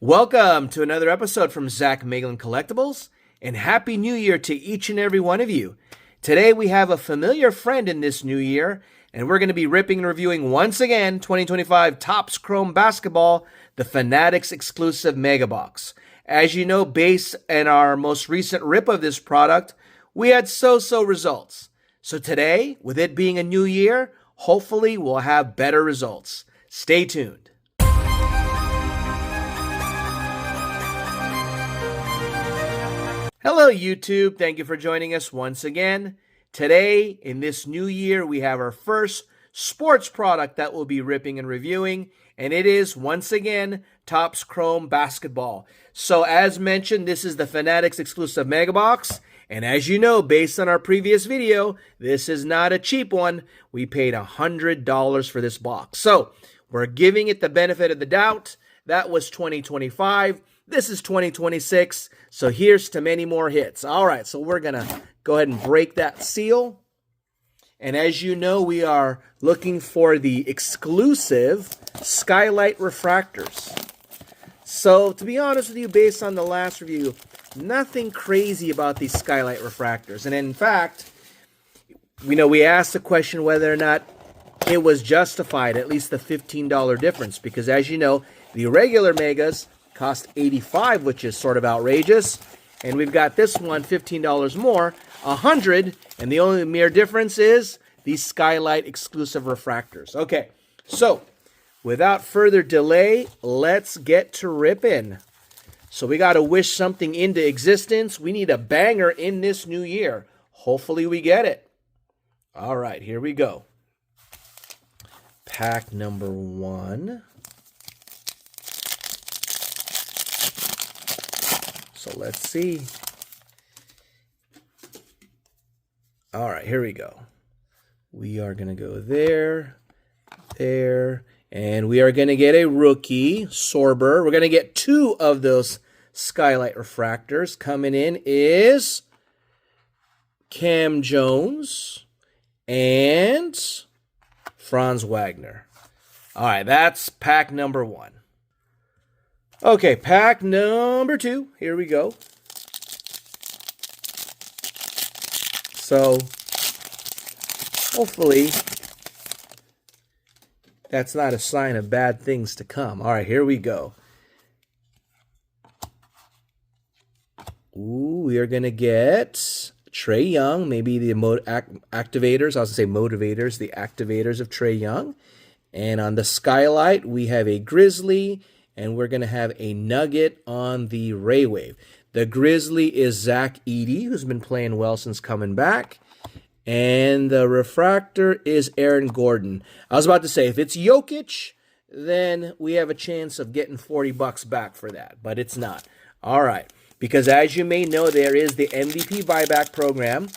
Welcome to another episode from Zach Megalin Collectibles, and Happy New Year to each and every one of you. Today we have a familiar friend in this new year, and we're going to be ripping and reviewing once again 2025 Topps Chrome Basketball, the Fanatics Exclusive Mega Box. As you know, based on our most recent rip of this product, we had so-so results. So today, with it being a new year, hopefully we'll have better results. Stay tuned. Hello YouTube, thank you for joining us once again. Today, in this new year, we have our first sports product that we'll be ripping and reviewing, and it is, once again, Topps Chrome Basketball. So as mentioned, this is the Fanatics Exclusive Mega Box, and as you know, based on our previous video, this is not a cheap one. We paid $100 for this box. So, we're giving it the benefit of the doubt. That was 2025. This is 2026, so here's to many more hits. All right, so we're going to go ahead and break that seal. And as you know, we are looking for the exclusive skylight refractors. So, to be honest with you, based on the last review, nothing crazy about these skylight refractors. And in fact, we asked the question whether or not it was justified, at least the $15 difference. Because as you know, the regular Megas cost $85, which is sort of outrageous. And we've got this one, $15 more, $100. And the only mere difference is these skylight exclusive refractors. Okay, so without further delay, let's get to ripping. So we got to wish something into existence. We need a banger in this new year. Hopefully we get it. All right, here we go. Pack number 1. So let's see. All right, here we go. We are going to go there, and we are going to get a rookie, Sorber. We're going to get 2 of those skylight refractors. Coming in is Cam Jones and Franz Wagner. All right, that's pack number 1. Okay, pack number 2. Here we go. So, hopefully, that's not a sign of bad things to come. All right, here we go. Ooh, we are going to get Trae Young, maybe the activators. I was going to say motivators, the activators of Trae Young. And on the skylight, we have a Grizzly, and we're going to have a Nugget on the Ray Wave. The Grizzly is Zach Edey, who's been playing well since coming back. And the refractor is Aaron Gordon. I was about to say, if it's Jokic, then we have a chance of getting $40 back for that. But it's not. All right. Because as you may know, there is the MVP buyback program.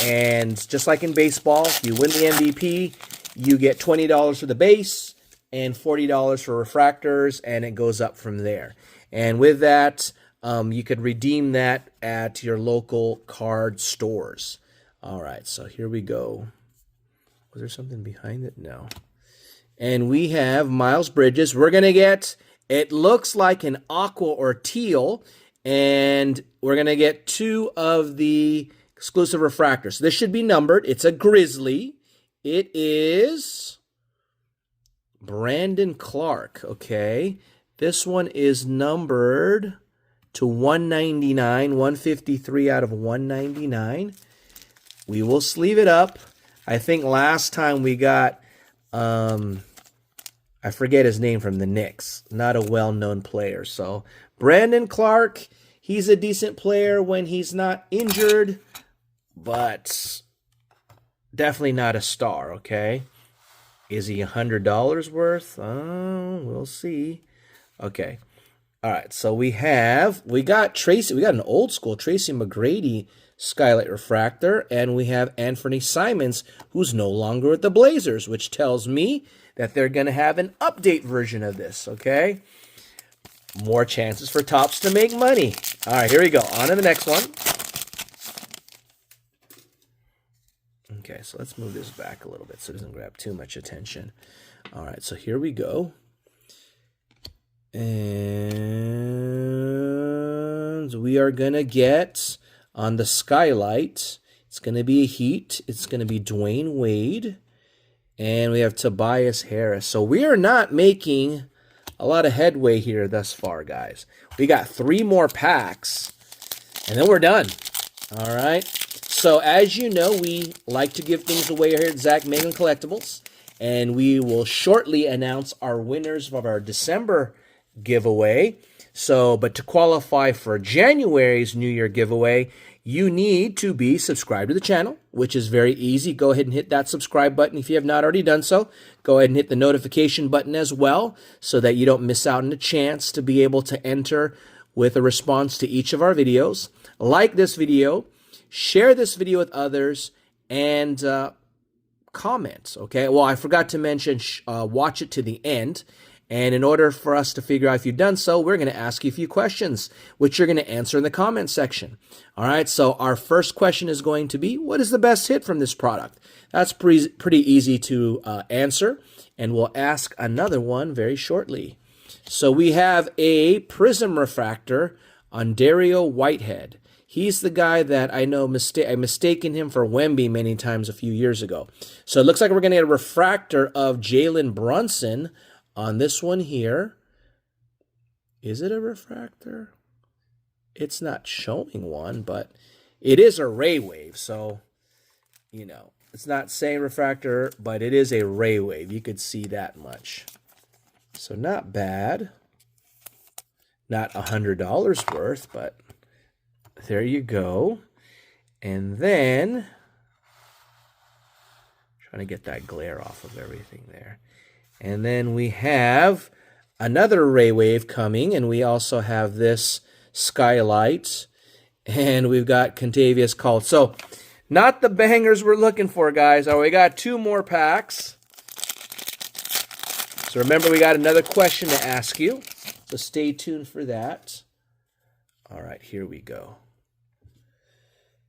And just like in baseball, if you win the MVP, you get $20 for the base and $40 for refractors, and it goes up from there. And with that, you could redeem that at your local card stores. All right, so here we go. Was there something behind it? No. And we have Miles Bridges. We're going to get, it looks like an aqua or teal, and we're going to get 2 of the exclusive refractors. So this should be numbered. It's a Grizzly. It is Brandon Clark, okay. This one is numbered to 199, 153 out of 199. We will sleeve it up. I think last time we got, I forget his name from the Knicks. Not a well-known player. So, Brandon Clark, he's a decent player when he's not injured, but definitely not a star, okay? Is he $100 worth? We'll see. Okay. All right, so we got Tracy, we got an old school Tracy McGrady skylight refractor, and we have Anthony Simons, who's no longer with the Blazers, which tells me that they're going to have an update version of this, okay? More chances for Topps to make money. All right, here we go. On to the next one. Okay, so let's move this back a little bit so it doesn't grab too much attention. All right, so here we go. And we are going to get on the skylight, it's going to be a Heat. It's going to be Dwayne Wade. And we have Tobias Harris. So we are not making a lot of headway here thus far, guys. We got 3 more packs, and then we're done. All right. So as you know, we like to give things away here at Zach Mega Collectibles, and we will shortly announce our winners of our December giveaway. So, but to qualify for January's New Year giveaway, you need to be subscribed to the channel, which is very easy. Go ahead and hit that subscribe button if you have not already done so. Go ahead and hit the notification button as well so that you don't miss out on a chance to be able to enter with a response to each of our videos. Like this video, share this video with others, and comment, okay? Well, I forgot to mention, watch it to the end. And in order for us to figure out if you've done so, we're going to ask you a few questions, which you're going to answer in the comment section. All right, so our first question is going to be, what is the best hit from this product? That's pretty easy to answer, and we'll ask another one very shortly. So we have a Prism Refractor on Dario Whitehead. He's the guy that I know I mistaken him for Wemby many times a few years ago. So it looks like we're going to get a refractor of Jalen Brunson on this one here. Is it a refractor? It's not showing one, but it is a ray wave. So, you know, it's not saying refractor, but it is a ray wave. You could see that much. So not bad. Not $100 worth, but there you go. And then, trying to get that glare off of everything there. And then we have another ray wave coming, and we also have this skylight, and we've got Contavious Caldwell. So, not the bangers we're looking for, guys. Oh, we got 2 more packs. So remember, we got another question to ask you. So stay tuned for that. All right, here we go.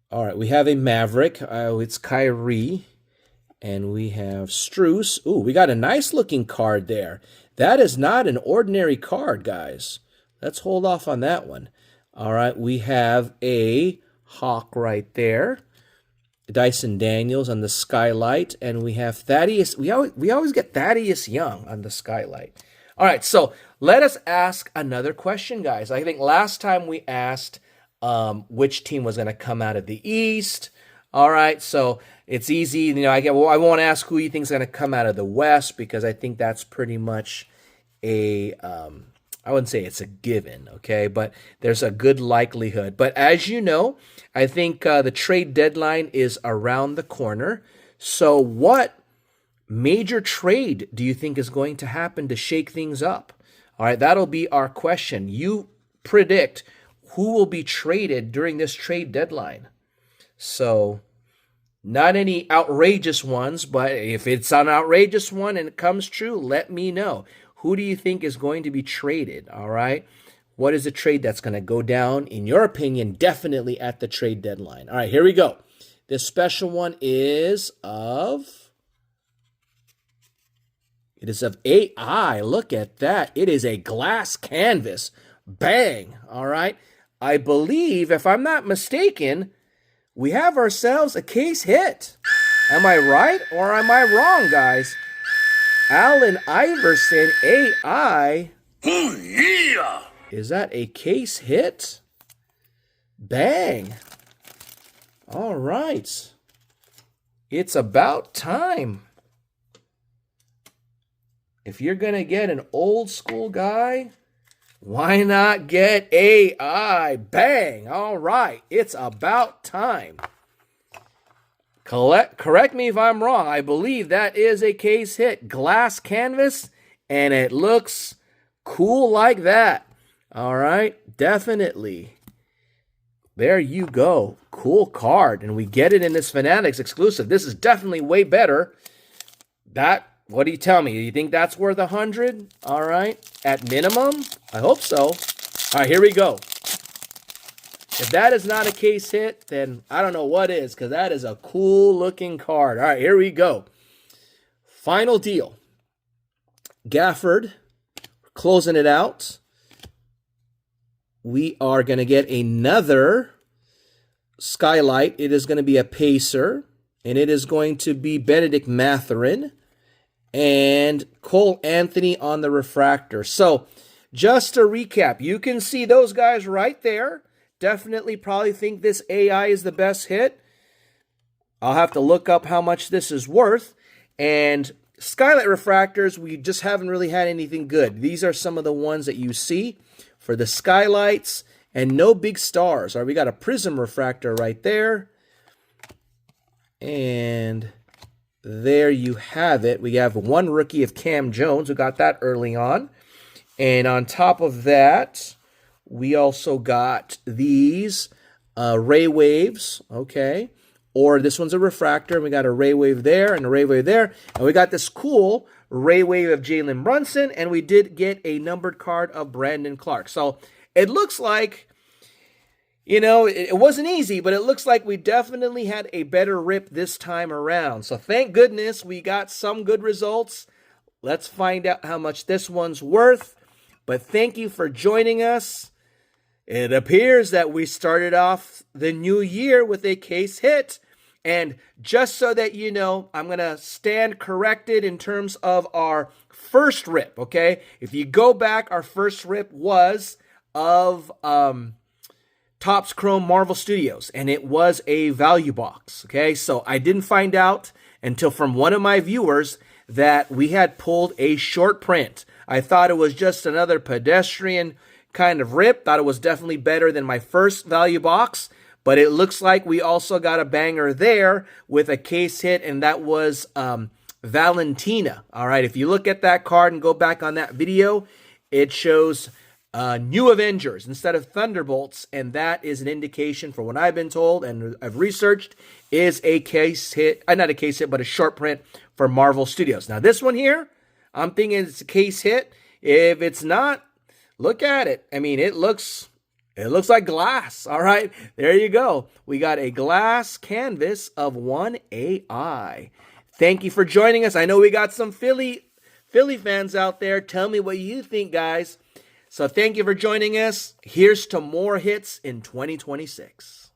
All right, we have a Maverick. It's Kyrie. And we have Strus. Ooh, we got a nice looking card there. That is not an ordinary card, guys. Let's hold off on that one. All right, we have a Hawk right there. Dyson Daniels on the skylight. And we have Thaddeus. We always get Thaddeus Young on the skylight. All right, so let us ask another question, guys. I think last time we asked which team was going to come out of the East. All right, so it's easy. You know, I won't ask who you think is going to come out of the West, because I think that's pretty much a, I wouldn't say it's a given, okay? But there's a good likelihood. But as you know, I think the trade deadline is around the corner. So what major trade do you think is going to happen to shake things up? All right, that'll be our question. You predict who will be traded during this trade deadline. So, not any outrageous ones, but if it's an outrageous one and it comes true, let me know. Who do you think is going to be traded, all right? What is a trade that's going to go down, in your opinion, definitely at the trade deadline? All right, here we go. This special one is of... It is of AI. Look at that. It is a glass canvas. Bang, all right? I believe, if I'm not mistaken, we have ourselves a case hit. Am I right or am I wrong, guys? Allen Iverson, AI. Oh, yeah. Is that a case hit? Bang. All right. It's about time. If you're going to get an old school guy, why not get AI? Bang. All right. It's about time. Correct me if I'm wrong. I believe that is a case hit. Glass canvas, and it looks cool like that. All right. Definitely. There you go. Cool card. And we get it in this Fanatics exclusive. This is definitely way better. What do you tell me? Do you think that's worth 100? All right. At minimum? I hope so. All right, here we go. If that is not a case hit, then I don't know what is, because that is a cool looking card. All right, here we go. Final deal. Gafford, closing it out. we are going to get another Skylight. It is going to be a Pacer, and it is going to be Benedict Mathurin and Cole Anthony on the refractor. So just to recap, you can see those guys right there. Definitely probably think this AI is the best hit. I'll have to look up how much this is worth. And Skylight refractors, we just haven't really had anything good. These are some of the ones that you see for the Skylights, and no big stars. All right, we got a Prism refractor right there. And there you have it. We have one rookie of Cam Jones, who got that early on. And on top of that, we also got these Ray Waves, okay? Or this one's a refractor, and we got a Ray Wave there and a Ray Wave there. And we got this cool Ray Wave of Jalen Brunson, and we did get a numbered card of Brandon Clark. So it looks like, you know, it wasn't easy, but it looks like we definitely had a better rip this time around. So thank goodness we got some good results. Let's find out how much this one's worth. But thank you for joining us. It appears that we started off the new year with a case hit. And just so that you know, I'm going to stand corrected in terms of our first rip, okay? If you go back, our first rip was of Topps Chrome Marvel Studios, and it was a value box, okay? So I didn't find out until from one of my viewers that we had pulled a short print. I thought it was just another pedestrian kind of rip. Thought it was definitely better than my first value box, but it looks like we also got a banger there with a case hit, and that was Valentina. All right, if you look at that card and go back on that video, it shows New Avengers instead of Thunderbolts, and that is an indication, for what I've been told and I've researched, is a case hit, not a case hit, but a short print for Marvel Studios. Now this one here, I'm thinking it's a case hit. If it's not, look at it. I mean, it looks like glass. All right, there you go. We got a glass canvas of 1AI. Thank you for joining us. I know we got some Philly fans out there. Tell me what you think, guys. So thank you for joining us. Here's to more hits in 2026.